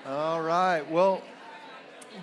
All right. Well,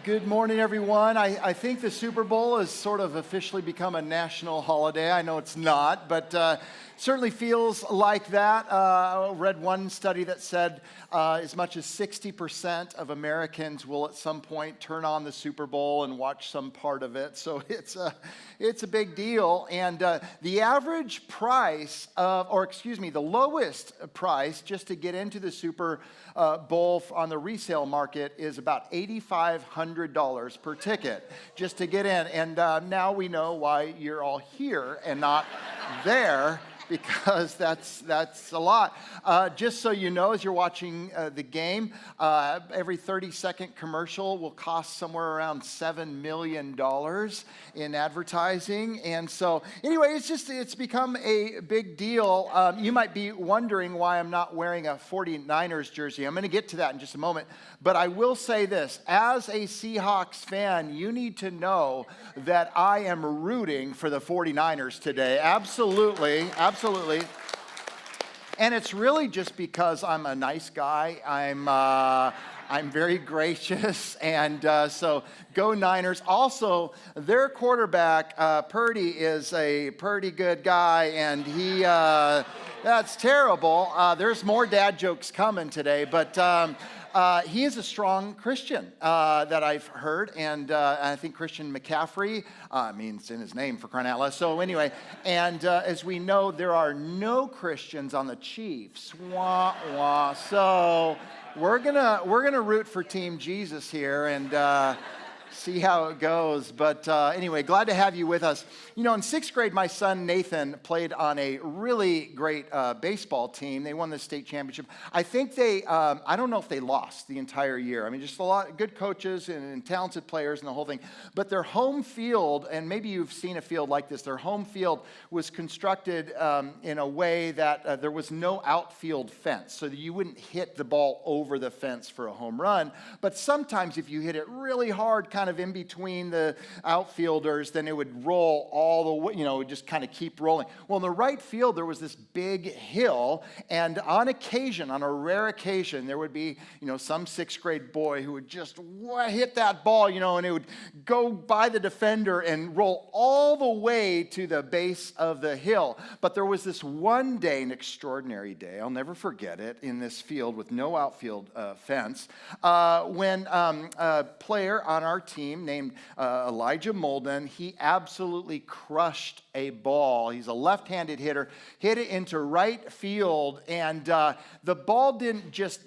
good morning, everyone. I think the Super Bowl has sort of officially become a national holiday. I know it's not, but certainly feels like that. I read one study that said as much as 60% of Americans will at some point turn on the Super Bowl and watch some part of it. So it's a big deal. And the average price the lowest price just to get into the Super Bowl on the resale market is about $8,500 per ticket just to get in. And now we know why you're all here and not there, because that's a lot. Just so you know, as you're watching the game, every 30-second commercial will cost somewhere around $7 million in advertising. And so anyway, it's become a big deal. You might be wondering why I'm not wearing a 49ers jersey. I'm going to get to that in just a moment. But I will say this, as a Seahawks fan, you need to know that I am rooting for the 49ers today. Absolutely. And it's really just because I'm a nice guy. I'm very gracious, and so go Niners. Also, their quarterback, Purdy, is a pretty good guy, and that's terrible. There's more dad jokes coming today, but he is a strong Christian that I've heard, and I think Christian McCaffrey, it's in his name, for crying out loud. So anyway, and as we know, there are no Christians on the Chiefs. Wah, wah. So we're gonna root for Team Jesus here and see how it goes. But anyway, glad to have you with us. You know, in sixth grade, my son Nathan played on a really great baseball team. They won the state championship. I think I don't know if they lost the entire year. I mean, just a lot of good coaches and talented players and the whole thing. But their home field, and maybe you've seen a field like this, their home field was constructed in a way that there was no outfield fence, so that you wouldn't hit the ball over the fence for a home run. But sometimes if you hit it really hard, kind of in between the outfielders, then it would roll all the way, it would just kind of keep rolling. Well, in the right field, there was this big hill, and on a rare occasion, there would be, some sixth grade boy who would just hit that ball, and it would go by the defender and roll all the way to the base of the hill. But there was this one day, an extraordinary day, I'll never forget it, in this field with no outfield fence, when a player on our team named Elijah Molden, he absolutely crushed a ball. He's a left-handed hitter, hit it into right field, and the ball didn't just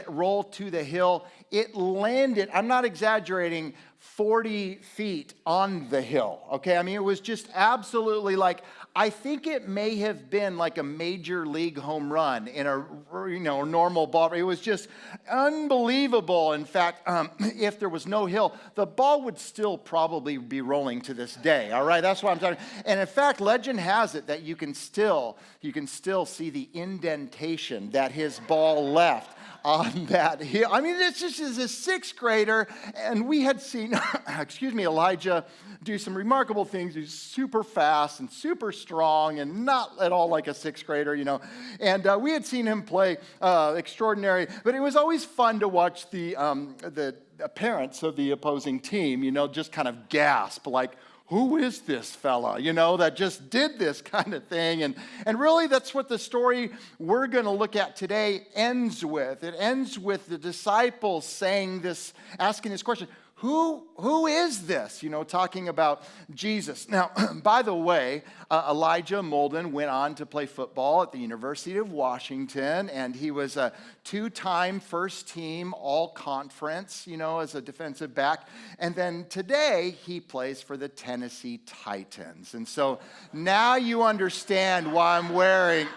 roll to the hill. It landed, I'm not exaggerating, 40 feet on the hill, okay? I mean, it was just absolutely I think it may have been like a major league home run in a normal ball. It was just unbelievable. In fact, if there was no hill, the ball would still probably be rolling to this day. All right, that's what I'm talking. And in fact, legend has it that you can still see the indentation that his ball left on that hill. I mean, it's just as a sixth grader, and we had seen, Elijah do some remarkable things. He's super fast and super strong and not at all like a sixth grader, And we had seen him play extraordinary, but it was always fun to watch the parents of the opposing team, just kind of gasp like, who is this fella, that just did this kind of thing? And really, that's what the story we're going to look at today ends with. It ends with the disciples saying this, asking this question, who is this? Talking about Jesus. Now, by the way, Elijah Molden went on to play football at the University of Washington, and he was a two-time first-team all-conference, as a defensive back. And then today, he plays for the Tennessee Titans. And so now you understand why I'm wearing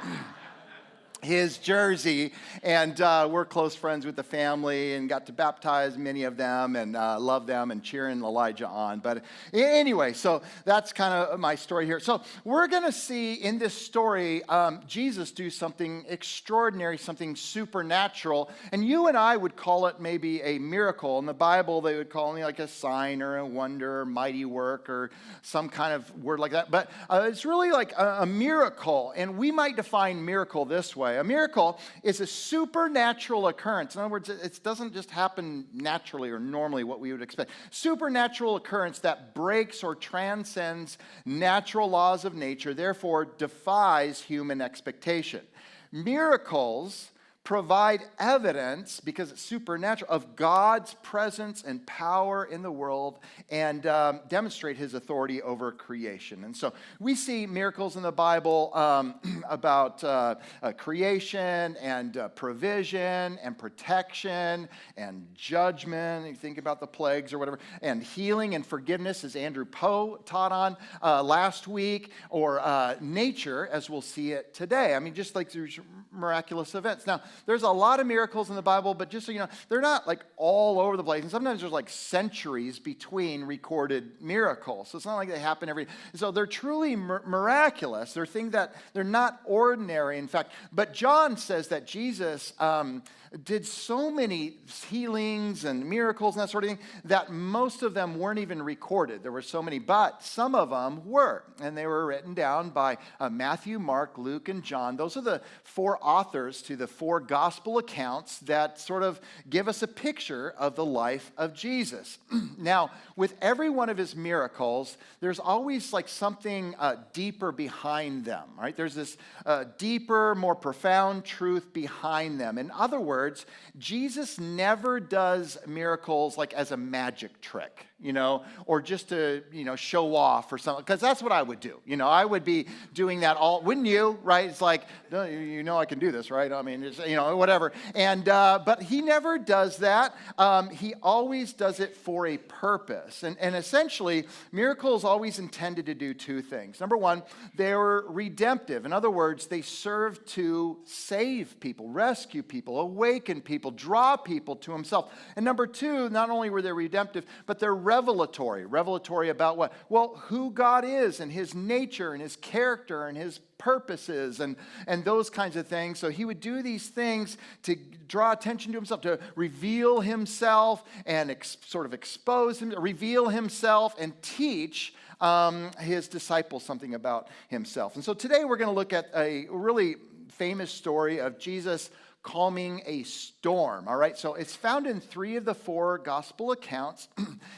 his jersey, and we're close friends with the family and got to baptize many of them and love them and cheering Elijah on. But anyway, so that's kind of my story here. So we're going to see in this story Jesus do something extraordinary, something supernatural, and you and I would call it maybe a miracle. In the Bible, they would call it like a sign or a wonder or mighty work or some kind of word like that. But it's really like a miracle, and we might define miracle this way. way. A miracle is a supernatural occurrence. In other words, it doesn't just happen naturally or normally what we would expect. Supernatural occurrence that breaks or transcends natural laws of nature, therefore defies human expectation. Miracles provide evidence, because it's supernatural, of God's presence and power in the world, and demonstrate his authority over creation. And so we see miracles in the Bible about creation and provision and protection and judgment. You think about the plagues or whatever, and healing and forgiveness, as Andrew Poe taught on last week, or nature as we'll see it today. I mean, just like these miraculous events. Now, there's a lot of miracles in the Bible, but just so you know, they're not like all over the place. And sometimes there's like centuries between recorded miracles. So it's not like they happen every. So they're truly miraculous. They're things that they're not ordinary, in fact. But John says that Jesus did so many healings and miracles and that sort of thing that most of them weren't even recorded. There were so many, but some of them were. And they were written down by Matthew, Mark, Luke, and John. Those are the four authors to the four gospel accounts that sort of give us a picture of the life of Jesus. Now, with every one of his miracles, there's always like something deeper behind them, right? There's this deeper, more profound truth behind them. In other words, Jesus never does miracles like as a magic trick, or just to, show off or something, because that's what I would do. I would be doing that wouldn't you, right? It's like, I can do this, right? I mean, it's, whatever. And, but he never does that. He always does it for a purpose. And essentially, miracles always intended to do two things. Number one, they were redemptive. In other words, they serve to save people, rescue people, awaken people, draw people to himself. And number two, not only were they redemptive, but they're revelatory. Revelatory about what? Well, who God is and his nature and his character and his purposes and those kinds of things. So he would do these things to draw attention to himself, to reveal himself and sort of expose him, reveal himself and teach his disciples something about himself. And so today we're going to look at a really famous story of Jesus calming a storm. All right, so it's found in 3 of the 4 gospel accounts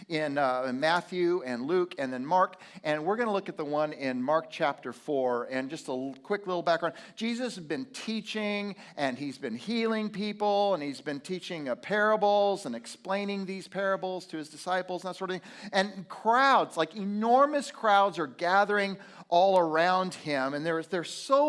in Matthew and Luke and then Mark, and we're going to look at the one in Mark chapter 4. And just a quick little background: Jesus has been teaching and he's been healing people, and he's been teaching parables and explaining these parables to his disciples and that sort of thing. And crowds, like enormous crowds, are gathering all around him, and they're so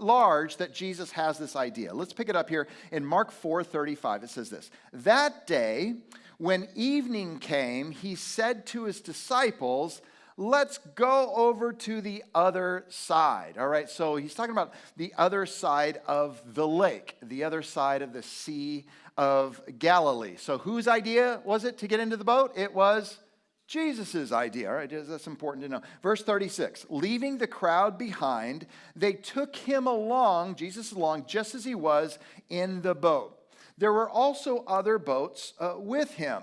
large that Jesus has this idea. Let's pick it up here in Mark 4:35. It says this: "That day, when evening came, he said to his disciples, 'Let's go over to the other side.'" All right, so he's talking about the other side of the lake, the other side of the Sea of Galilee. So whose idea was it to get into the boat? It was Jesus' idea. All right, that's important to know. Verse 36, "Leaving the crowd behind, they took him along, Jesus along, just as he was in the boat. There were also other boats with him."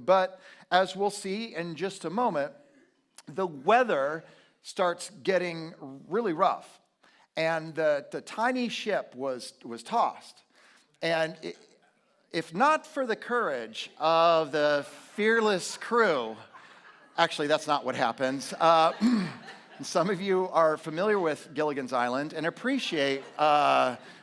But as we'll see in just a moment, the weather starts getting really rough. And the tiny ship was tossed. And if not for the courage of the fearless crew, actually, that's not what happens. Some of you are familiar with Gilligan's Island and appreciate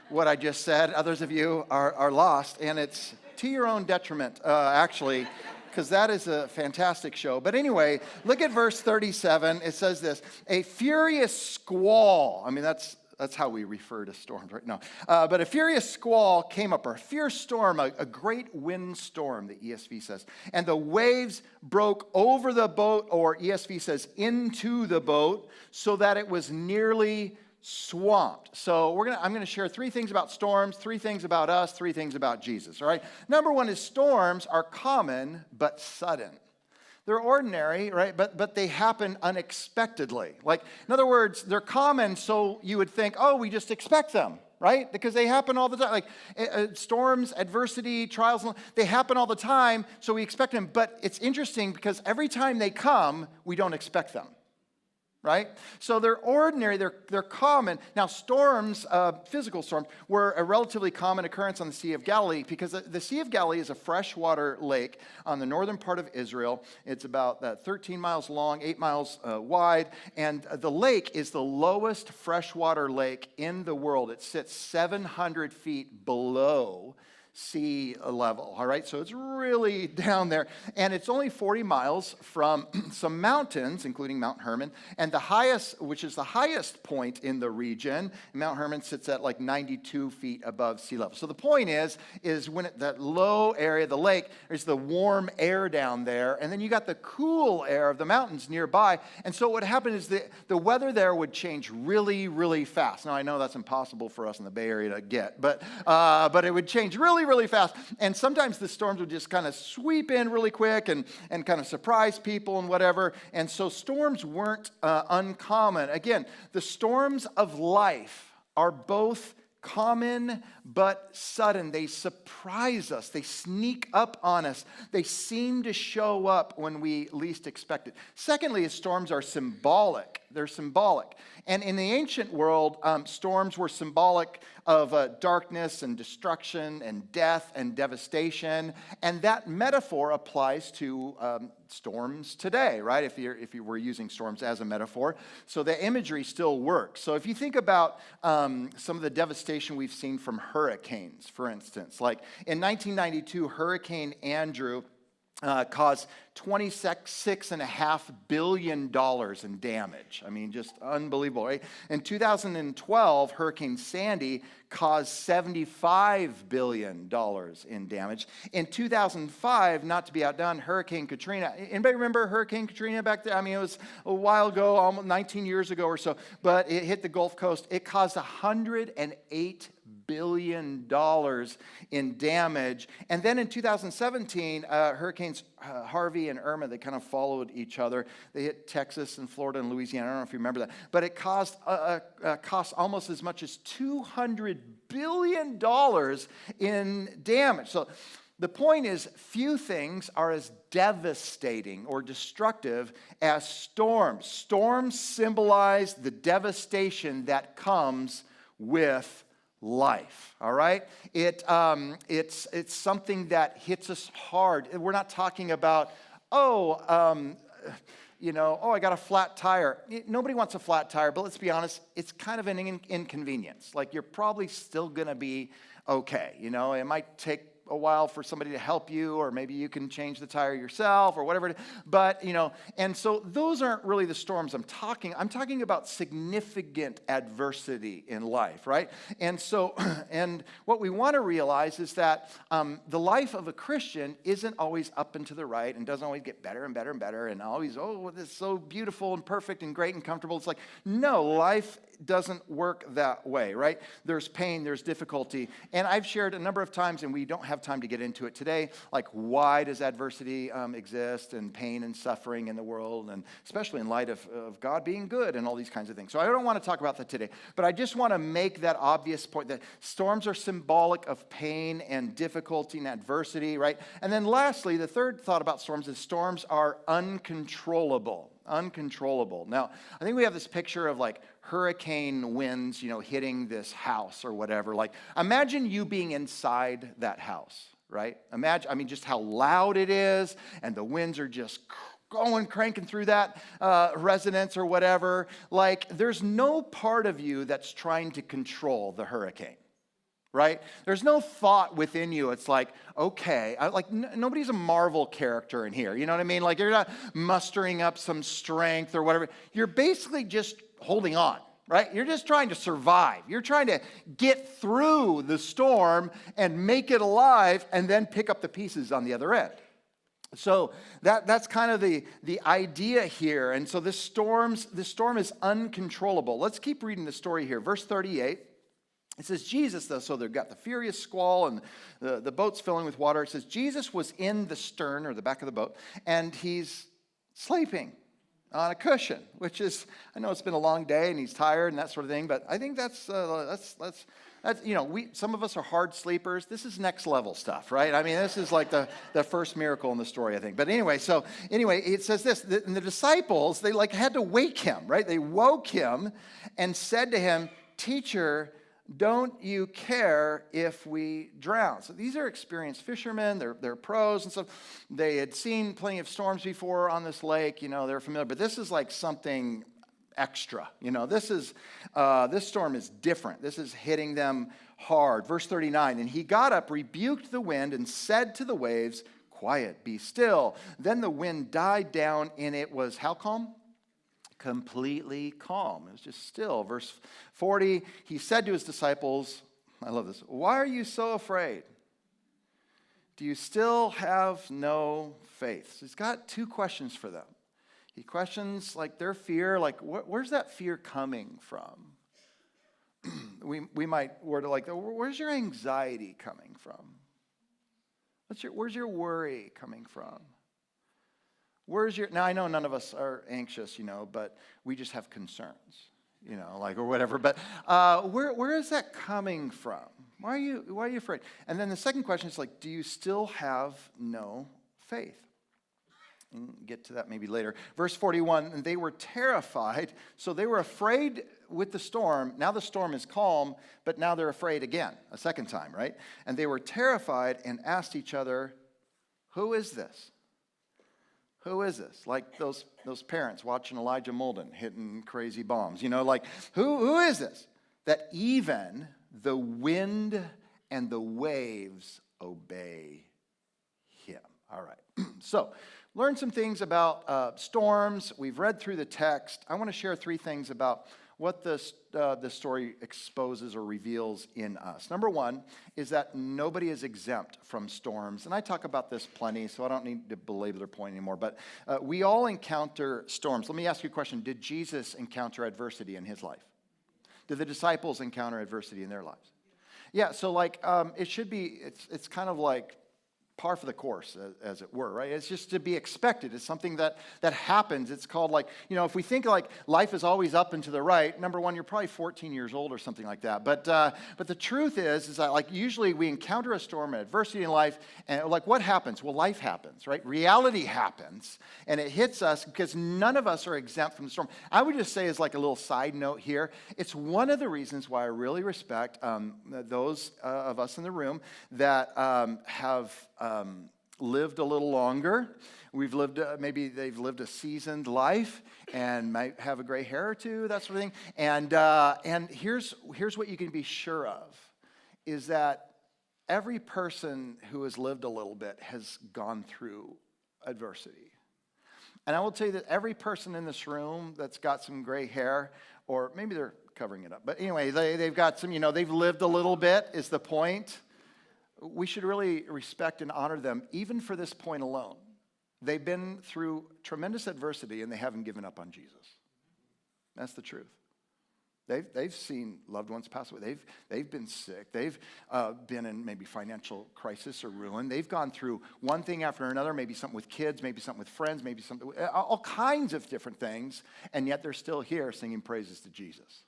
what I just said. Others of you are lost, and it's to your own detriment, actually, because that is a fantastic show. But anyway, look at verse 37. It says this: "A furious squall," I mean, that's how we refer to storms, right? No. But a furious squall came up, or a fierce storm, a great windstorm, the ESV says. "And the waves broke over the boat," or ESV says into the boat, "so that it was nearly swamped." So I'm going to share 3 things about storms, 3 things about us, 3 things about Jesus, all right? Number 1 is storms are common but sudden. They're ordinary, right? But they happen unexpectedly. Like, in other words, they're common, so you would think, oh, we just expect them, right? Because they happen all the time. Like storms, adversity, trials, they happen all the time, so we expect them. But it's interesting because every time they come, we don't expect them. right? So they're ordinary, they're common. Now storms, physical storms, were a relatively common occurrence on the Sea of Galilee because the Sea of Galilee is a freshwater lake on the northern part of Israel. It's about 13 miles long, 8 miles wide, and the lake is the lowest freshwater lake in the world. It sits 700 feet below sea level, all right? So it's really down there, and it's only 40 miles from some mountains, including Mount Hermon, and the highest, which is the highest point in the region, Mount Hermon sits at like 92 feet above sea level. So the point is when that low area, the lake, there's the warm air down there, and then you got the cool air of the mountains nearby, and so what happened is the weather there would change really, really fast. Now, I know that's impossible for us in the Bay Area to get, but it would change really, really fast. And sometimes the storms would just kind of sweep in really quick and kind of surprise people and whatever. And so storms weren't uncommon. Again, the storms of life are both common but sudden. They surprise us. They sneak up on us. They seem to show up when we least expect it. Secondly, storms are symbolic. They're symbolic. And in the ancient world, storms were symbolic of darkness and destruction and death and devastation. And that metaphor applies to storms today, right? If you were using storms as a metaphor. So the imagery still works. So if you think about some of the devastation we've seen from hurricanes, for instance, like in 1992, Hurricane Andrew caused $26.5 billion in damage. I mean, just unbelievable, right? In 2012, Hurricane Sandy caused $75 billion in damage. In 2005, not to be outdone, Hurricane Katrina. Anybody remember Hurricane Katrina back there? I mean, it was a while ago, almost 19 years ago or so, but it hit the Gulf Coast. It caused $108 billion in damage. And then in 2017, Hurricanes Harvey and Irma, they kind of followed each other. They hit Texas and Florida and Louisiana. I don't know if you remember that. But it cost almost as much as $200 billion in damage. So the point is, few things are as devastating or destructive as storms. Storms symbolize the devastation that comes with life, all right? It's something that hits us hard. We're not talking about, I got a flat tire. Nobody wants a flat tire, but let's be honest, it's kind of an inconvenience. Like, you're probably still going to be okay. It might take a while for somebody to help you, or maybe you can change the tire yourself or whatever. But, and so those aren't really the storms I'm talking about significant adversity in life, right? And so, and what we want to realize is that the life of a Christian isn't always up and to the right and doesn't always get better and better and better and always, this is so beautiful and perfect and great and comfortable. It's like, no, life doesn't work that way, right? There's pain, there's difficulty. And I've shared a number of times, and we don't have time to get into it today, like, why does adversity exist and pain and suffering in the world, and especially in light of God being good and all these kinds of things. So I don't want to talk about that today, but I just want to make that obvious point that storms are symbolic of pain and difficulty and adversity, right? And then lastly, the third thought about storms is storms are uncontrollable. Uncontrollable. Now, I think we have this picture of like hurricane winds, hitting this house or whatever. Like, imagine you being inside that house, right? Imagine, just how loud it is, and the winds are just cranking through that residence or whatever. Like, there's no part of you that's trying to control the hurricane. Right? There's no thought within you. It's like, okay, nobody's a Marvel character in here. You know what I mean? Like, you're not mustering up some strength or whatever. You're basically just holding on, right? You're just trying to survive. You're trying to get through the storm and make it alive and then pick up the pieces on the other end. So that's kind of the idea here. And so this storm is uncontrollable. Let's keep reading the story here. Verse 38. It says Jesus, though, so they've got the furious squall and the boat's filling with water. It says Jesus was in the stern, or the back of the boat, and he's sleeping on a cushion, which is, I know it's been a long day and he's tired and that sort of thing, but I think that's That's, some of us are hard sleepers. This is next level stuff, right? I mean, this is like the first miracle in the story, I think. But anyway, it says this, and the disciples, they had to wake him, right? They woke him and said to him, "Teacher, don't you care if we drown?" So these are experienced fishermen. They're pros and stuff. They had seen plenty of storms before on this lake. They're familiar. But this is like something extra. This storm is different. This is hitting them hard. Verse 39, and he got up, rebuked the wind, and said to the waves, "Quiet, be still." Then the wind died down, and it was how calm? Completely calm. It was just still. Verse 40, he said to his disciples, I love this, "Why are you so afraid? Do you still have no faith?" So he's got two questions for them. He questions their fear, where's that fear coming from? we might word it like, where's your anxiety coming from? Where's your worry coming from? Now I know none of us are anxious, but we just have concerns, or whatever. But where is that coming from? Why are you afraid? And then the second question is do you still have no faith? And get to that maybe later. Verse 41, and they were terrified, so they were afraid with the storm. Now the storm is calm, but now they're afraid again, a second time, right? And they were terrified and asked each other, "Who is this? Who is this?" Like those parents watching Elijah Molden hitting crazy bombs. Who is this? That even the wind and the waves obey him. All right. So, learn some things about storms. We've read through the text. I want to share three things about what this story exposes or reveals in us. Number one is that nobody is exempt from storms. And I talk about this plenty, so I don't need to belabor the point anymore. But we all encounter storms. Let me ask you a question. Did Jesus encounter adversity in his life? Did the disciples encounter adversity in their lives? Yeah, so it should be, it's kind of like par for the course, as it were, right? It's just to be expected. It's something that happens. It's called if we think life is always up and to the right, number one, you're probably 14 years old or something like that. But the truth is that usually we encounter a storm and adversity in life, and what happens? Well, life happens, right? Reality happens, and it hits us because none of us are exempt from the storm. I would just say as a little side note here, it's one of the reasons why I really respect those of us in the room that have lived a little longer. We've lived, maybe they've lived a seasoned life and might have a gray hair or two, that sort of thing. And here's what you can be sure of, is that every person who has lived a little bit has gone through adversity. And I will tell you that every person in this room that's got some gray hair, or maybe they're covering it up, but anyway, they've got some, they've lived a little bit is the point. We should really respect and honor them, even for this point alone. They've been through tremendous adversity, and they haven't given up on Jesus. That's the truth. They've seen loved ones pass away. They've been sick. They've been in maybe financial crisis or ruin. They've gone through one thing after another, maybe something with kids, maybe something with friends, maybe something, all kinds of different things, and yet they're still here singing praises to Jesus.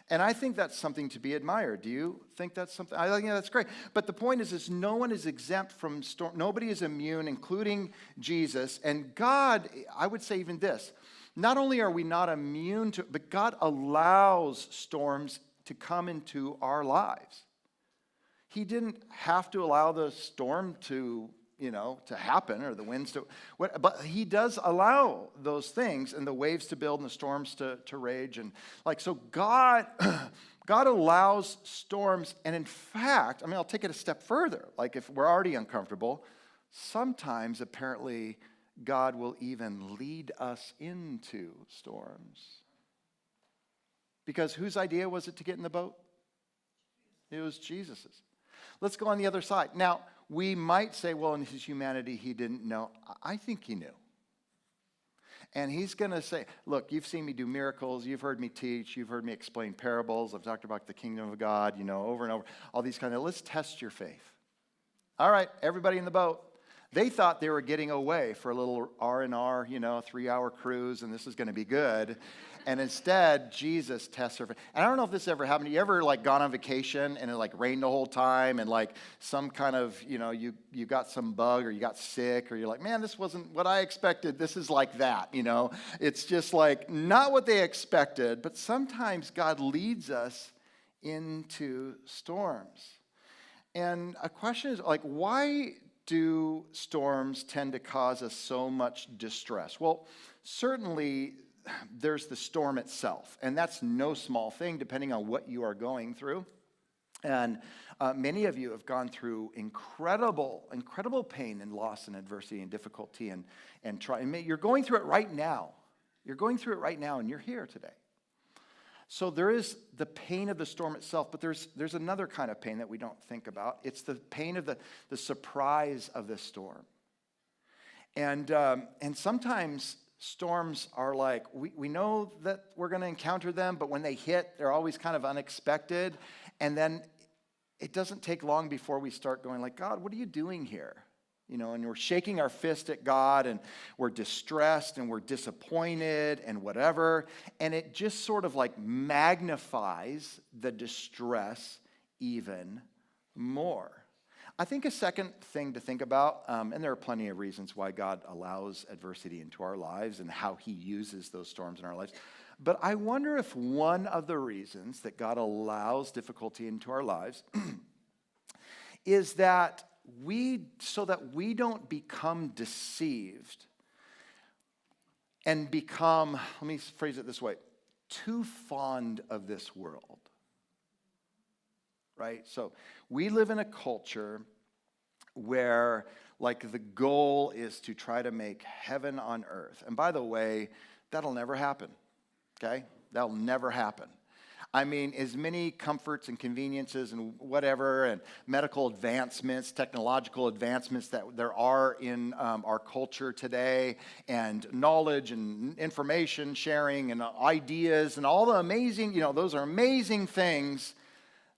And I think that's something to be admired. Do you think that's something? I think that's great. But the point is no one is exempt from storm. Nobody is immune, including Jesus. And God, I would say even this, not only are we not immune to, but God allows storms to come into our lives. He didn't have to allow the storm to happen, or the winds to, but he does allow those things, and the waves to build and the storms to rage. And so God allows storms. And in fact, I'll take it a step further. If we're already uncomfortable, sometimes apparently God will even lead us into storms. Because whose idea was it to get in the boat? It was Jesus's. Let's go on the other side. Now, we might say, well, in his humanity, he didn't know. I think he knew. And he's going to say, look, you've seen me do miracles. You've heard me teach. You've heard me explain parables. I've talked about the kingdom of God, over and over. All these kind of, let's test your faith. All right, everybody in the boat. They thought they were getting away for a little R&R, 3-hour cruise, and this is going to be good. And instead, Jesus tests her faith. And I don't know if this ever happened. You ever like gone on vacation and it like rained the whole time and like some kind of, you got some bug or you got sick or you're like, man, this wasn't what I expected. This is like that, It's just like not what they expected. But sometimes God leads us into storms. And a question is like, why do storms tend to cause us so much distress? Well, certainly there's the storm itself, and that's no small thing depending on what you are going through. And many of you have gone through incredible pain and loss and adversity and difficulty and you're going through it right now. You're going through it right now, and you're here today. So there is the pain of the storm itself, but there's another kind of pain that we don't think about. It's the pain of the surprise of the storm. And sometimes storms are like, we know that we're going to encounter them, but when they hit, they're always kind of unexpected. And then it doesn't take long before we start going like, God, what are you doing here? And we're shaking our fist at God, and we're distressed, and we're disappointed, and whatever. And it just sort of like magnifies the distress even more. I think a second thing to think about, and there are plenty of reasons why God allows adversity into our lives and how he uses those storms in our lives. But I wonder if one of the reasons that God allows difficulty into our lives is that so that we don't become deceived and become, let me phrase it this way, too fond of this world. Right? So we live in a culture where like the goal is to try to make heaven on earth. And by the way, that'll never happen. Okay? That'll never happen. I mean, as many comforts and conveniences and whatever, and medical advancements, technological advancements that there are in our culture today, and knowledge and information sharing and ideas and all the amazing, those are amazing things.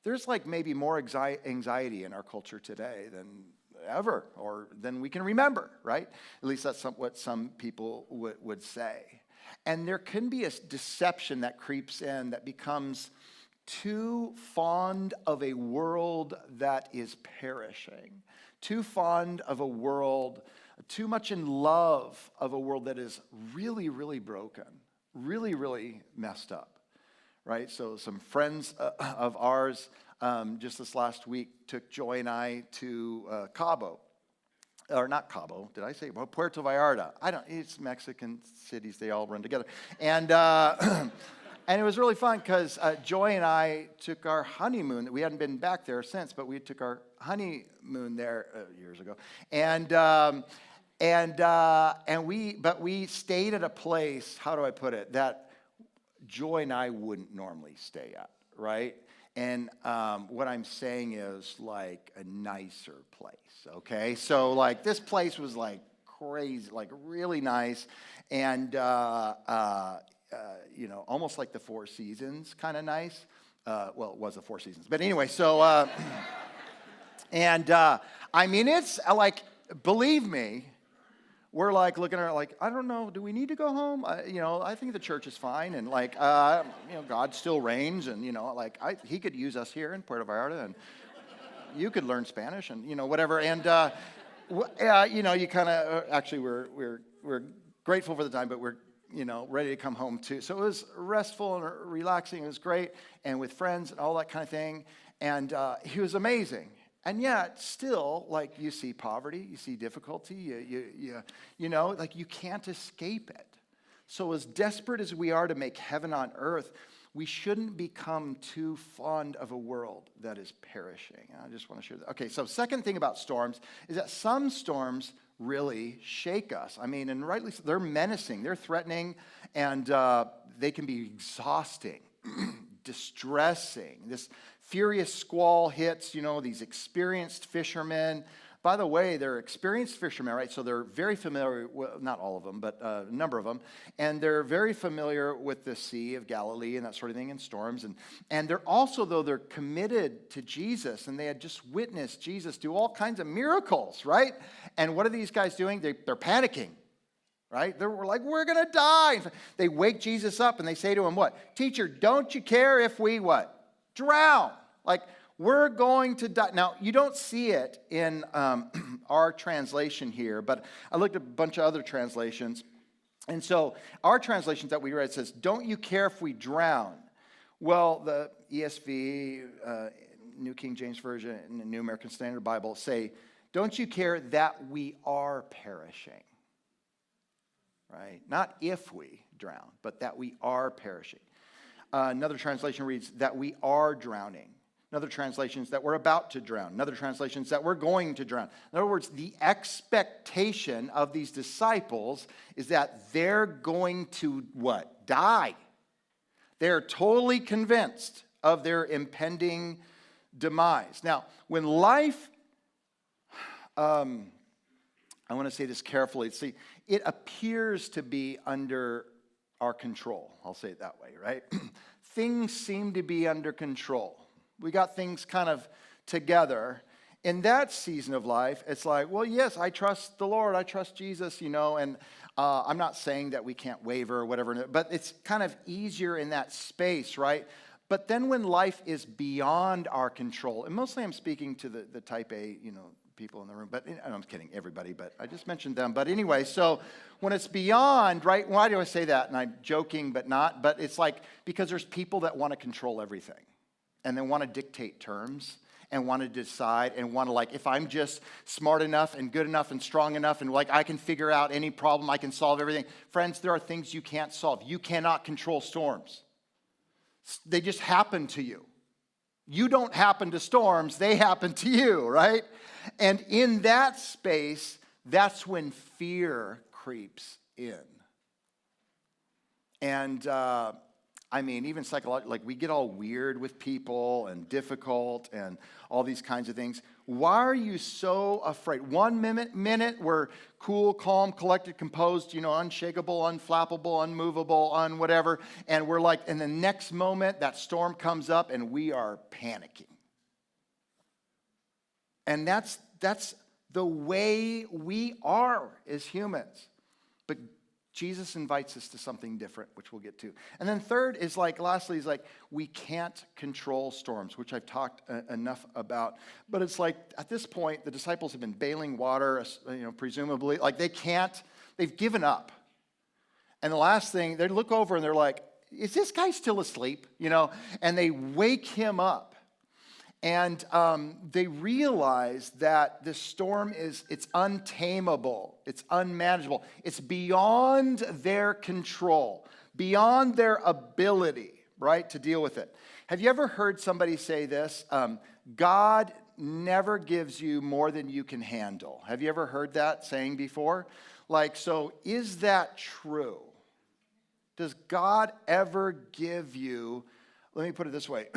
There's like maybe more anxiety in our culture today than ever, or than we can remember, right? At least that's what some people would say. And there can be a deception that creeps in that becomes too fond of a world that is perishing, too fond of a world, too much in love of a world that is really, really broken, really, really messed up, right? So some friends of ours just this last week took Joy and I to Cabo. Or not Cabo, did I say? Well, Puerto Vallarta. It's Mexican cities, they all run together. And and it was really fun because Joy and I took our honeymoon. We hadn't been back there since, but we took our honeymoon there years ago. But we stayed at a place, how do I put it, that Joy and I wouldn't normally stay at, right? And what I'm saying is like a nicer place, okay? So like this place was like crazy, like really nice, and almost like the Four Seasons kind of nice. Well, it was the Four Seasons, but anyway. So I mean, it's like, believe me. We're like looking at it like, I don't know, do we need to go home? I think the church is fine, and like, God still reigns, and he could use us here in Puerto Vallarta, and you could learn Spanish, and whatever. And you kind of actually we're grateful for the time, but we're ready to come home too. So it was restful and relaxing. It was great, and with friends and all that kind of thing. And he was amazing. And yet, still, like, you see poverty, you see difficulty, you can't escape it. So as desperate as we are to make heaven on earth, we shouldn't become too fond of a world that is perishing. I just want to share that. Okay, so second thing about storms is that some storms really shake us. I mean, and rightly so, they're menacing, they're threatening, and they can be exhausting, distressing. This furious squall hits, these experienced fishermen. By the way, they're experienced fishermen, right? So they're very familiar, well, not all of them, but a number of them. And they're very familiar with the Sea of Galilee and that sort of thing, and storms. And they're also, though, they're committed to Jesus. And they had just witnessed Jesus do all kinds of miracles, right? And what are these guys doing? They're panicking, right? We're like, we're going to die. They wake Jesus up and they say to him, what? Teacher, don't you care if we what? Drown. Like, we're going to die. Now, you don't see it in our translation here, but I looked at a bunch of other translations. And so our translations that we read says, don't you care if we drown? Well, the ESV, New King James Version, and the New American Standard Bible say, don't you care that we are perishing? Right? Not if we drown, but that we are perishing. Another translation reads that we are drowning. Another translation is that we're about to drown. Another translation is that we're going to drown. In other words, the expectation of these disciples is that they're going to what? Die. They're totally convinced of their impending demise. Now, when life, I want to say this carefully. See, it appears to be under our control. I'll say it that way, right? Things seem to be under control. We got things kind of together. In that season of life, it's like, well, yes, I trust the Lord. I trust Jesus, and I'm not saying that we can't waver or whatever, but it's kind of easier in that space, right? But then when life is beyond our control, and mostly I'm speaking to the type A, people in the room, but I'm kidding, everybody, but I just mentioned them. But anyway, so when it's beyond, right, why do I say that? And I'm joking, but not, but it's like, because there's people that want to control everything, and they want to dictate terms, and want to decide, and want to, like, if I'm just smart enough and good enough and strong enough, and like I can figure out any problem, I can solve everything. Friends, there are things you can't solve. You cannot control storms. They just happen to you. You don't happen to storms, they happen to you, right? And in that space, that's when fear creeps in. And even psychologically, like we get all weird with people and difficult and all these kinds of things. Why are you so afraid? One minute we're cool, calm, collected, composed, unshakable, unflappable, unmovable, whatever. And we're like, in the next moment, that storm comes up and we are panicking. And that's the way we are as humans. But Jesus invites us to something different, which we'll get to. And then third is lastly, we can't control storms, which I've talked enough about. But it's like, at this point, the disciples have been bailing water, presumably. They've given up. And the last thing, they look over and they're like, is this guy still asleep? And they wake him up. And they realize that the storm it's untamable, it's unmanageable, it's beyond their control, beyond their ability, right, to deal with it. Have you ever heard somebody say this? God never gives you more than you can handle. Have you ever heard that saying before? So is that true? Does God ever give you, let me put it this way,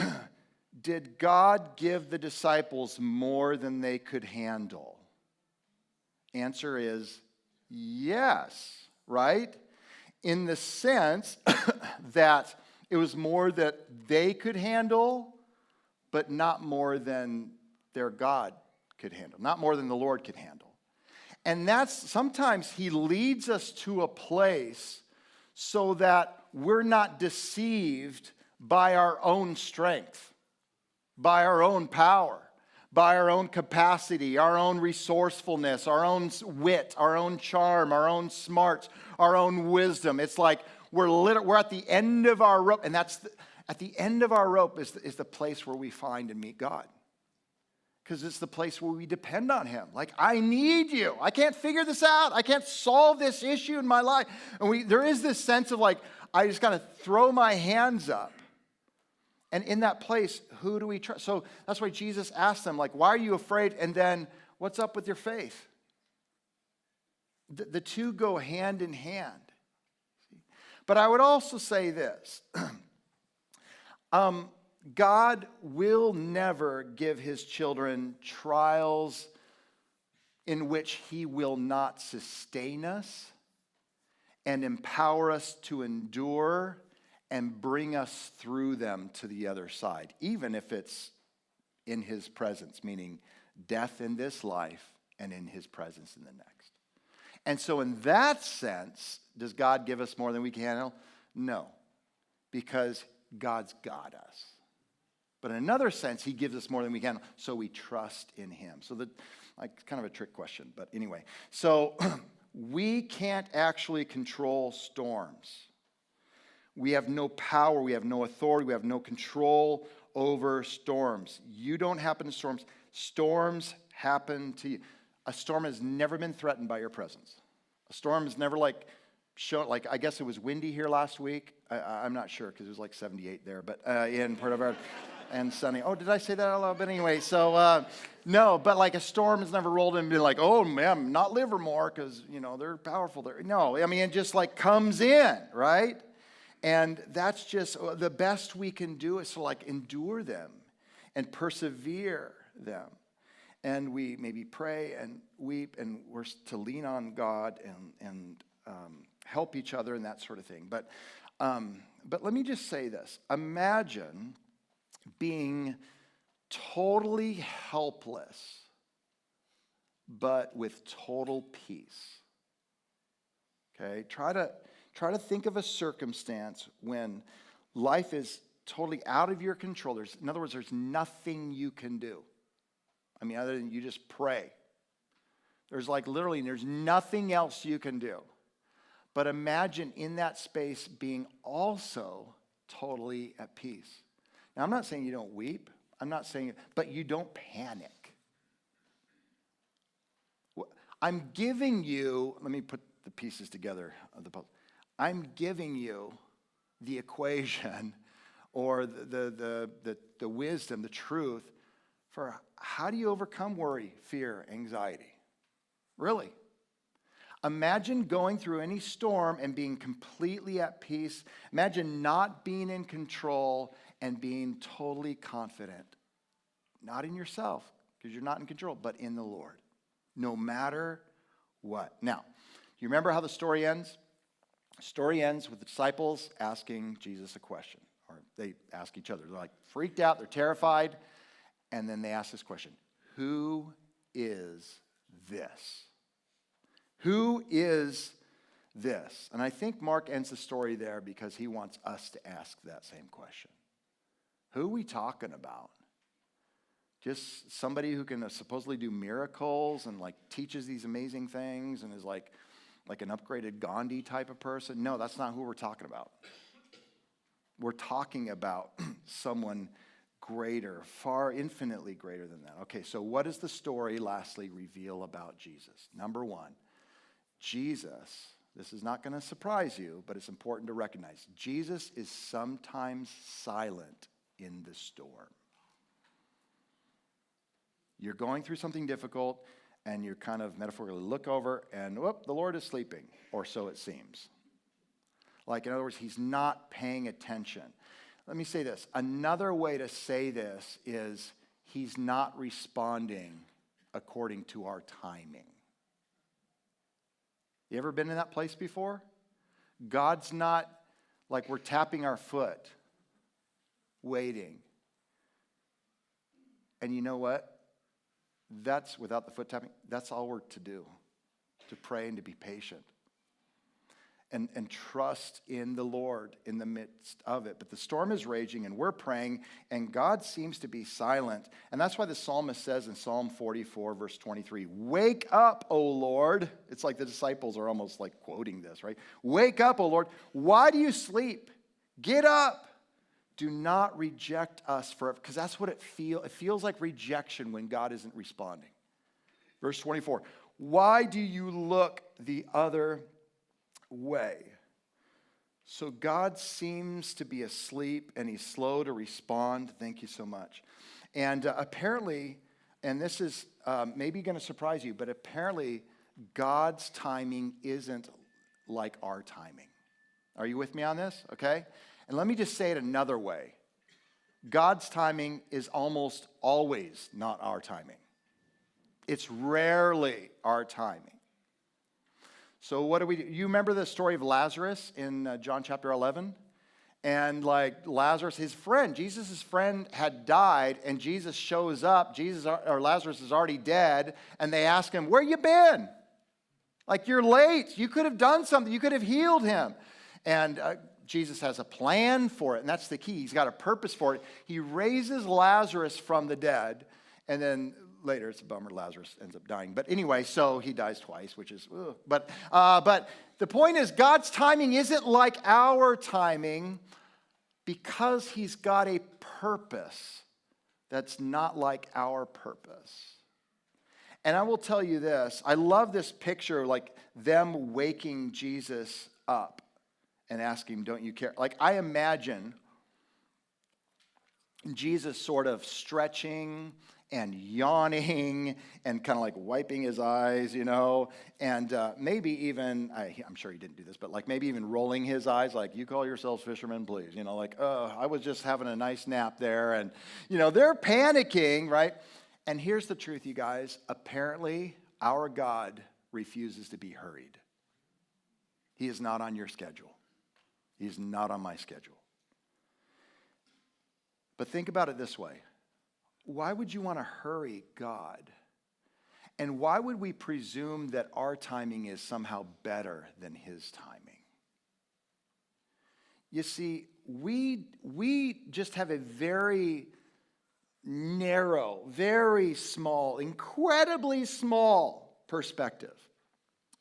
did God give the disciples more than they could handle? Answer is yes, right? In the sense that it was more that they could handle, but not more than their God could handle, not more than the Lord could handle. And that's sometimes he leads us to a place so that we're not deceived by our own strength, by our own power, by our own capacity, our own resourcefulness, our own wit, our own charm, our own smarts, our own wisdom. It's like we're at the end of our rope, and at the end of our rope is the place where we find and meet God. Because it's the place where we depend on him. Like, I need you. I can't figure this out. I can't solve this issue in my life. And there is this sense of I just got to throw my hands up. And in that place, who do we trust? So that's why Jesus asked them, why are you afraid? And then, what's up with your faith? The two go hand in hand. But I would also say this. God will never give his children trials in which he will not sustain us and empower us to endure and bring us through them to the other side, even if it's in his presence, meaning death in this life and in his presence in the next. And so in that sense, does God give us more than we can handle? No, because God's got us. But in another sense, he gives us more than we can, so we trust in him. So kind of a trick question, but anyway. So we can't actually control storms. We have no power, we have no authority, we have no control over storms. You don't happen to storms. Storms happen to you. A storm has never been threatened by your presence. A storm has never I guess it was windy here last week. I'm not sure because it was like 78 there, but in part of our, and sunny. Oh, did I say that out loud? But anyway, so no, but like a storm has never rolled in and been like, oh man, not Livermore because, they're powerful there. No, I mean, it just like comes in, right? And that's just the best we can do is to endure them and persevere them. And we maybe pray and weep, and we're to lean on God and help each other and that sort of thing. But let me just say this. Imagine being totally helpless, but with total peace. Okay? Try to think of a circumstance when life is totally out of your control. In other words, there's nothing you can do. I mean, other than you just pray. There's there's nothing else you can do. But imagine in that space being also totally at peace. Now, I'm not saying you don't weep. I'm not saying, but you don't panic. I'm giving you, let me put the pieces together of the puzzle. I'm giving you the equation or the wisdom, the truth for how do you overcome worry, fear, anxiety? Really. Imagine going through any storm and being completely at peace. Imagine not being in control and being totally confident. Not in yourself, because you're not in control, but in the Lord. No matter what. Now, do you remember how the story ends? The story ends with the disciples asking Jesus a question. Or they ask each other. They're freaked out, they're terrified. And then they ask this question. Who is this? Who is this? And I think Mark ends the story there because he wants us to ask that same question. Who are we talking about? Just somebody who can supposedly do miracles and teaches these amazing things and is like an upgraded Gandhi type of person? No, that's not who we're talking about. We're talking about someone greater, far infinitely greater than that. Okay, so what does the story lastly reveal about Jesus? Number one, Jesus, this is not going to surprise you, but it's important to recognize. Jesus is sometimes silent in the storm. You're going through something difficult, and you kind of metaphorically look over, and whoop, the Lord is sleeping, or so it seems. In other words, he's not paying attention. Let me say this. Another way to say this is he's not responding according to our timing. You ever been in that place before? God's not we're tapping our foot, waiting. And you know what? That's without the foot tapping, that's all we're to do, to pray and to be patient. And trust in the Lord in the midst of it. But the storm is raging and we're praying and God seems to be silent. And that's why the psalmist says in Psalm 44 verse 23, wake up, O Lord. It's like the disciples are almost quoting this, right? Wake up, O Lord. Why do you sleep? Get up. Do not reject us forever. Because that's what it feels. It feels like rejection when God isn't responding. Verse 24, why do you look the other way? So God seems to be asleep and he's slow to respond. Thank you so much. And apparently, and this is maybe going to surprise you, but apparently God's timing isn't like our timing. Are you with me on this? Okay? And let me just say it another way. God's timing is almost always not our timing. It's rarely our timing. So what do we do? You remember the story of Lazarus in John chapter 11? And Lazarus, his friend, Jesus' friend had died, and Jesus shows up. Lazarus is already dead, and they ask him, where you been? Like, you're late. You could have done something. You could have healed him. And Jesus has a plan for it, and that's the key. He's got a purpose for it. He raises Lazarus from the dead, and then later, it's a bummer, Lazarus ends up dying. But anyway, so he dies twice, which is, but the point is, God's timing isn't like our timing because he's got a purpose that's not like our purpose. And I will tell you this, I love this picture, like them waking Jesus up and asking him, don't you care? Like, I imagine Jesus sort of stretching and yawning and kind of like wiping his eyes, and maybe even, I'm sure he didn't do this, but like maybe even rolling his eyes like, you call yourselves fishermen, please. I was just having a nice nap there. And, they're panicking, right? And here's the truth, you guys. Apparently, our God refuses to be hurried. He is not on your schedule. He's not on my schedule. But think about it this way. Why would you want to hurry God? And why would we presume that our timing is somehow better than his timing? You see, we just have a very narrow, very small, incredibly small perspective.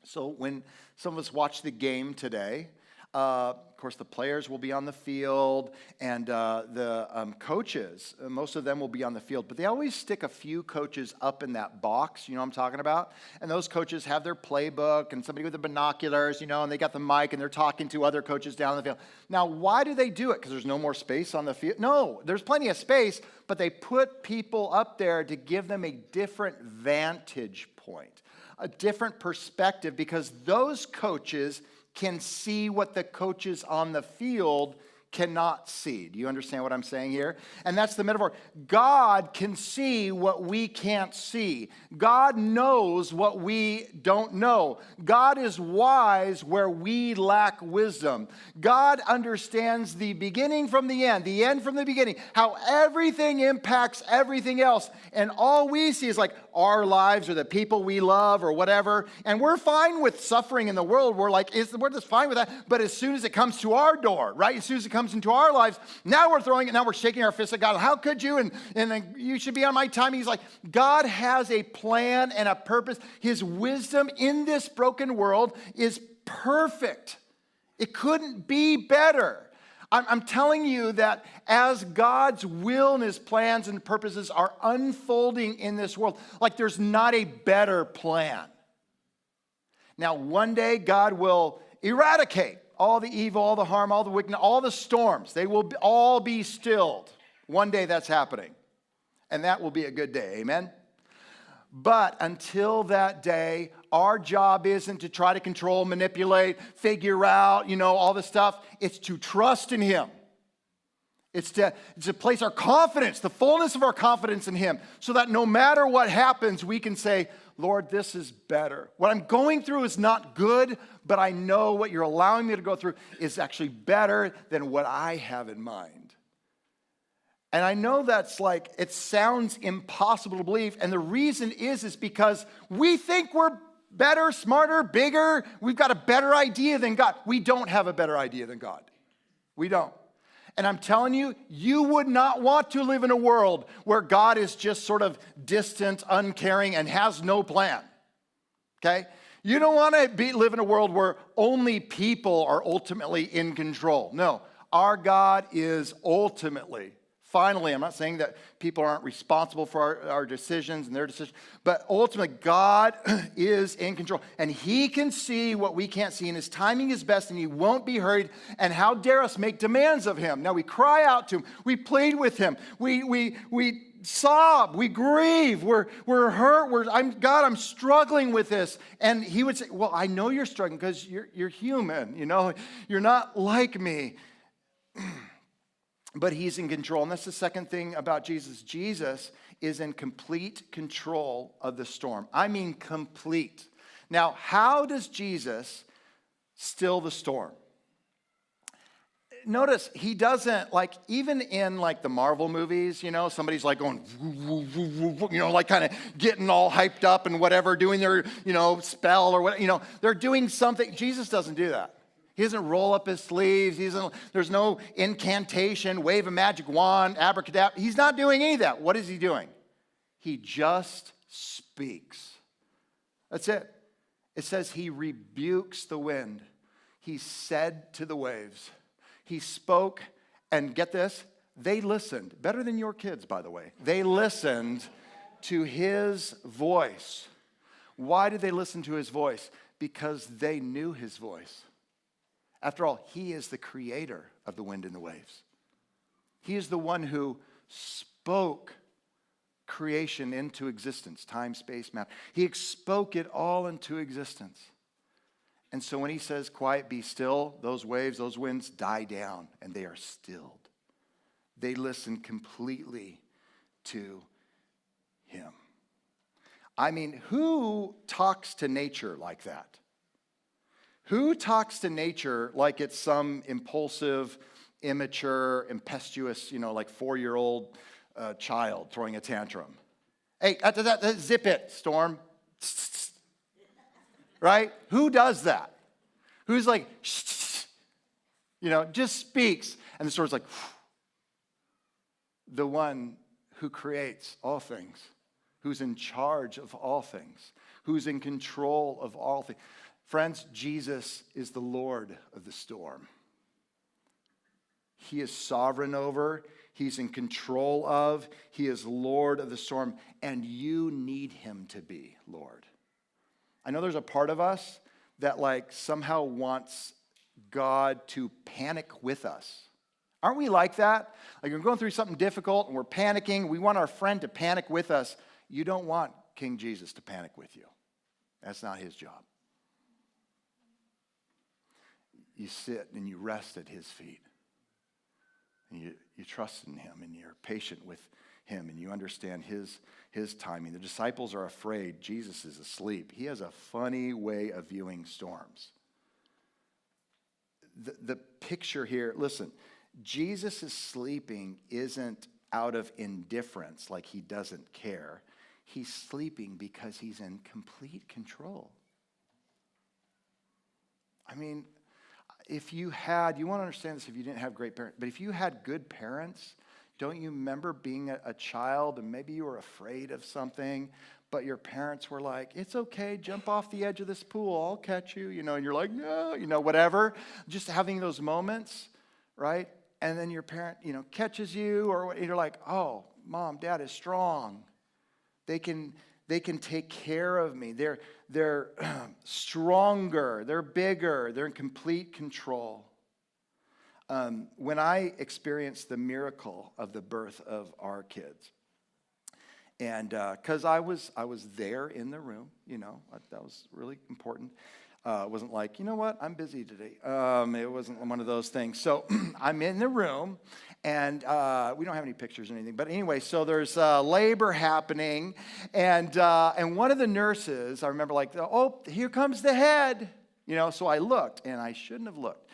So when some of us watch the game today, of course, the players will be on the field, and the coaches, most of them will be on the field. But they always stick a few coaches up in that box, you know what I'm talking about? And those coaches have their playbook and somebody with the binoculars, and they got the mic, and they're talking to other coaches down the field. Now, why do they do it? Because there's no more space on the field? No, there's plenty of space, but they put people up there to give them a different vantage point, a different perspective, because those coaches can see what the coaches on the field cannot see. Do you understand what I'm saying here? And that's the metaphor. God can see what we can't see. God knows what we don't know. God is wise where we lack wisdom. God understands the beginning from the end from the beginning, how everything impacts everything else. And all we see is like our lives or the people we love or whatever. And we're fine with suffering in the world. We're just fine with that. But as soon as it comes to our door, right? As soon as it comes into our lives, now we're throwing it, now we're shaking our fists at God. How could you? And then you should be on my time. He's like, God has a plan and a purpose. His wisdom in this broken world is perfect. It couldn't be better. I'm telling you that as God's will and his plans and purposes are unfolding in this world, like there's not a better plan. Now, one day God will eradicate all the evil, all the harm, all the wickedness, all the storms. They will all be stilled. One day that's happening. And that will be a good day. Amen? But until that day, our job isn't to try to control, manipulate, figure out, all this stuff. It's to trust in him. It's to place our confidence, the fullness of our confidence in him, so that no matter what happens, we can say, Lord, this is better. What I'm going through is not good, but I know what you're allowing me to go through is actually better than what I have in mind. And I know that's like, it sounds impossible to believe. And the reason is because we think we're better, smarter, bigger. We've got a better idea than God. We don't have a better idea than God. We don't. And I'm telling you, you would not want to live in a world where God is just sort of distant, uncaring, and has no plan. Okay? You don't want to live in a world where only people are ultimately in control. No, our God is ultimately, finally, I'm not saying that people aren't responsible for our decisions and their decisions, but ultimately God is in control. And he can see what we can't see, and his timing is best, and he won't be hurried. And how dare us make demands of him? Now we cry out to him. We plead with him. We sob. We grieve. We're hurt. God, I'm struggling with this. And he would say, well, I know you're struggling because you're human. You're not like me. But he's in control. And that's the second thing about Jesus. Jesus is in complete control of the storm. I mean complete. Now, how does Jesus still the storm? notice he doesn't, like, even in like the Marvel movies, somebody's like going, like kind of getting all hyped up and whatever, doing their, spell or what, they're doing something. Jesus doesn't do that. He doesn't roll up his sleeves. There's no incantation, wave a magic wand, abracadabra. He's not doing any of that. What is he doing? He just speaks. That's it. It says he rebukes the wind. He said to the waves. He spoke, and get this, they listened. Better than your kids, by the way. They listened to his voice. Why did they listen to his voice? Because they knew his voice. After all, he is the creator of the wind and the waves. He is the one who spoke creation into existence, time, space, matter. He spoke it all into existence. And so when he says, quiet, be still, those waves, those winds die down and they are stilled. They listen completely to him. I mean, who talks to nature like that? Who talks to nature like it's some impulsive, immature, impetuous, like 4-year-old child throwing a tantrum? Hey, zip it, Storm. Right? Who does that? Who's like, just speaks. And the storm's like, the one who creates all things, who's in charge of all things, who's in control of all things. Friends, Jesus is the Lord of the storm. He is sovereign over, he's in control of, he is Lord of the storm, and you need him to be Lord. I know there's a part of us that like somehow wants God to panic with us. Aren't we like that? Like we're going through something difficult and we're panicking. We want our friend to panic with us. You don't want King Jesus to panic with you. That's not his job. You sit and you rest at his feet. And you trust in him and you're patient with him and you understand his timing. The disciples are afraid Jesus is asleep. He has a funny way of viewing storms. The picture here, listen, Jesus is sleeping isn't out of indifference, like he doesn't care. He's sleeping because he's in complete control. I mean, if you want to understand this if you didn't have great parents, but if you had good parents, don't you remember being a child and maybe you were afraid of something, but your parents were like, it's okay, jump off the edge of this pool, I'll catch you, and you're like, no, whatever. Just having those moments, right? And then your parent, catches you or you're like, oh, mom, dad is strong. They can take care of me. They're stronger, they're bigger, they're in complete control. When I experienced the miracle of the birth of our kids, and because I was there in the room, that was really important. It wasn't like, you know what, I'm busy today. It wasn't one of those things. So I'm in the room, and we don't have any pictures or anything. But anyway, so there's labor happening, and one of the nurses, I remember like, oh, here comes the head. So I looked, and I shouldn't have looked.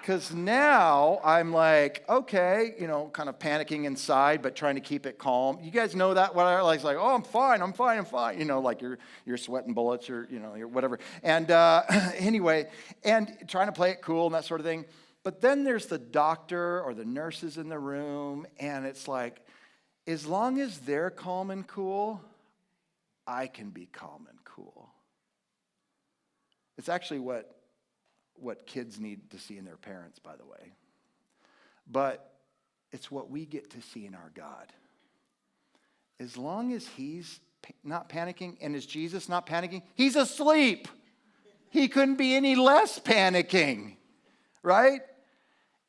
Because now I'm like, okay, kind of panicking inside, but trying to keep it calm. You guys know that? What I like, oh, I'm fine. Like you're sweating bullets, you're whatever. And anyway, and trying to play it cool and that sort of thing. But then there's the doctor or the nurses in the room, and it's like, as long as they're calm and cool, I can be calm and cool. It's actually what kids need to see in their parents, by the way. But it's what we get to see in our God. As long as he's not panicking, and is Jesus not panicking? He's asleep. He couldn't be any less panicking, right?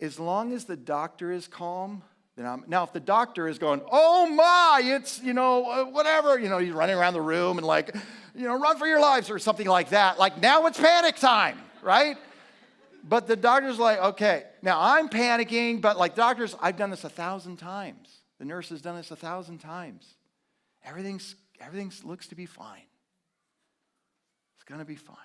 As long as the doctor is calm, then now if the doctor is going, oh my, it's, whatever, he's running around the room and like, run for your lives or something like that. Like now it's panic time, right? But the doctor's like, okay, now I'm panicking, but like doctors, I've done this 1,000 times. The nurse has done this 1,000 times. Everything looks to be fine. It's going to be fine.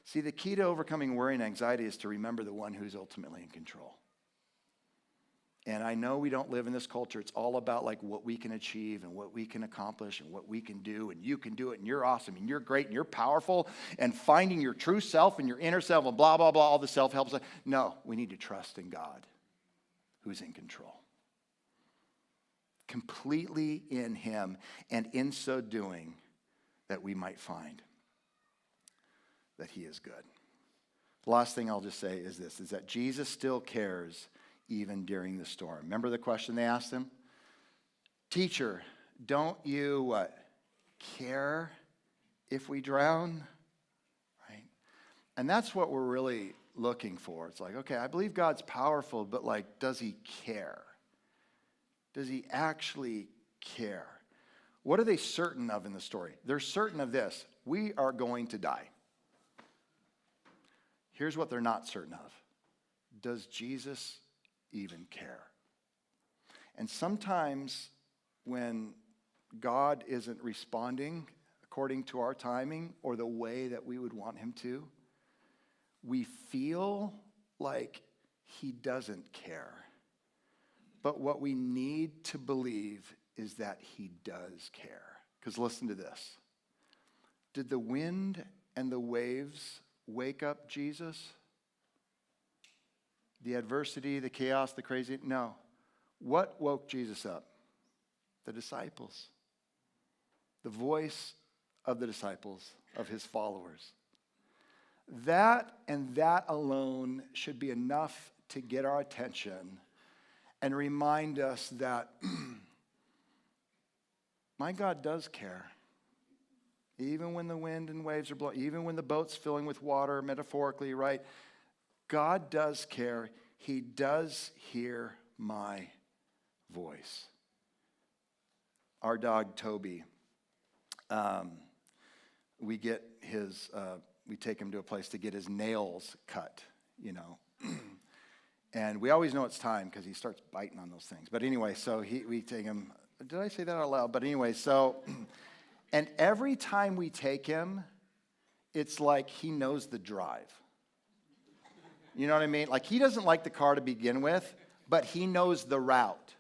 See, the key to overcoming worry and anxiety is to remember the one who's ultimately in control. And I know we don't live in this culture. It's all about like what we can achieve and what we can accomplish and what we can do, and you can do it, and you're awesome, and you're great, and you're powerful, and finding your true self and your inner self and blah, blah, blah, all the self-help stuff. No, we need to trust in God who's in control. Completely in him, and in so doing that we might find that he is good. The last thing I'll just say is this, is that Jesus still cares even during the storm. Remember the question they asked him? Teacher, don't you what, care if we drown? Right? And that's what we're really looking for. It's like, okay, I believe God's powerful, but like, does he care? Does he actually care? What are they certain of in the story? They're certain of this. We are going to die. Here's what they're not certain of. Does Jesus even care? And sometimes when God isn't responding according to our timing or the way that we would want him to, we feel like he doesn't care. But what we need to believe is that he does care. Because listen to this. Did the wind and the waves wake up Jesus? The adversity, the chaos, the crazy? No. What woke Jesus up? The disciples. The voice of the disciples, of his followers. That and that alone should be enough to get our attention and remind us that my God does care. Even when the wind and waves are blowing, even when the boat's filling with water, metaphorically, right? God does care. He does hear my voice. Our dog, Toby, we take him to a place to get his nails cut, you know. And we always know it's time because he starts biting on those things. But anyway, so we take him. Did I say that out loud? But anyway, so, and every time we take him, it's like he knows the drive. You know what I mean? Like he doesn't like the car to begin with, but he knows the route.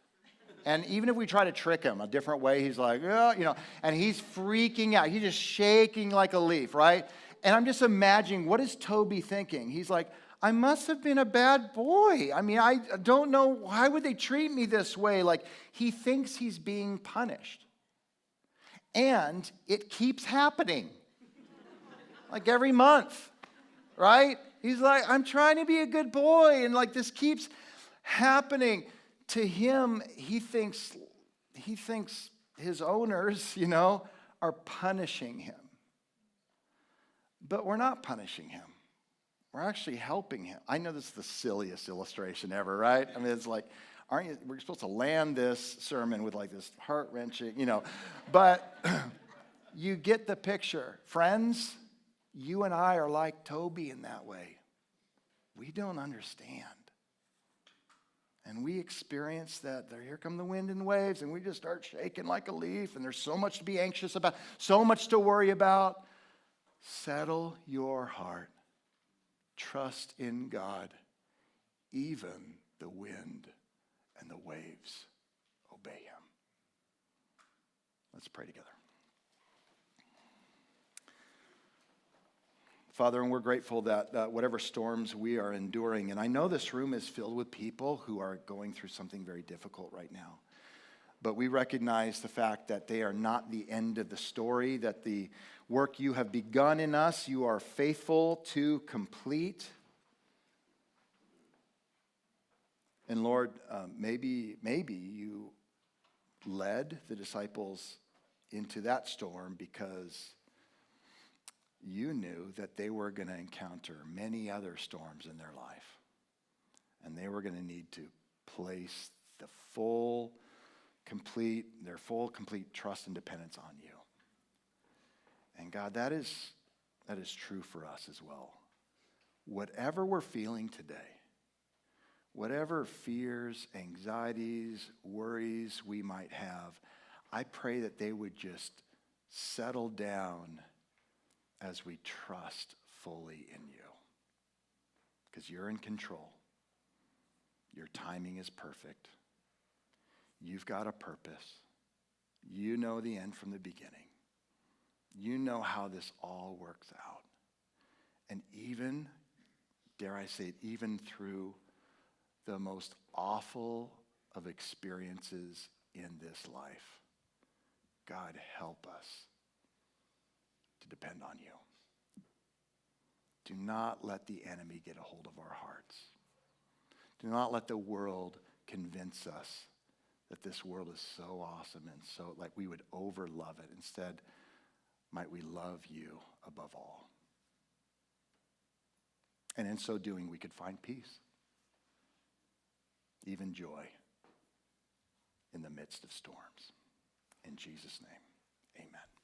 And even if we try to trick him a different way, he's like, oh, you know, and he's freaking out. He's just shaking like a leaf, right? And I'm just imagining, what is Toby thinking? He's like, I must have been a bad boy. I mean, I don't know, why would they treat me this way? Like, he thinks he's being punished. And it keeps happening. Like every month, right? He's like, I'm trying to be a good boy. And like, this keeps happening. To him, he thinks his owners, you know, are punishing him. But we're not punishing him. We're actually helping him. I know this is the silliest illustration ever, right? I mean, it's like, we're supposed to land this sermon with like this heart-wrenching, you know. But you get the picture. Friends, you and I are like Toby in that way. We don't understand. And we experience that. Here come the wind and waves, and we just start shaking like a leaf, and there's so much to be anxious about, so much to worry about. Settle your heart. Trust in God. Even the wind and the waves obey him. Let's pray together. Father, and we're grateful that whatever storms we are enduring, and I know this room is filled with people who are going through something very difficult right now, but we recognize the fact that they are not the end of the story, that the work you have begun in us, you are faithful to complete. And Lord, maybe you led the disciples into that storm because you knew that they were going to encounter many other storms in their life. And they were going to need to place their full, complete trust and dependence on you. And God, that is true for us as well. Whatever we're feeling today, whatever fears, anxieties, worries we might have, I pray that they would just settle down as we trust fully in you. Because you're in control. Your timing is perfect. You've got a purpose. You know the end from the beginning. You know how this all works out. And even, dare I say it, even through the most awful of experiences in this life, God, help us to depend on you. Do not let the enemy get a hold of our hearts. Do not let the world convince us that this world is so awesome and so like we would overlove it. Instead, might we love you above all. And in so doing, we could find peace, even joy in the midst of storms. In Jesus' name, amen.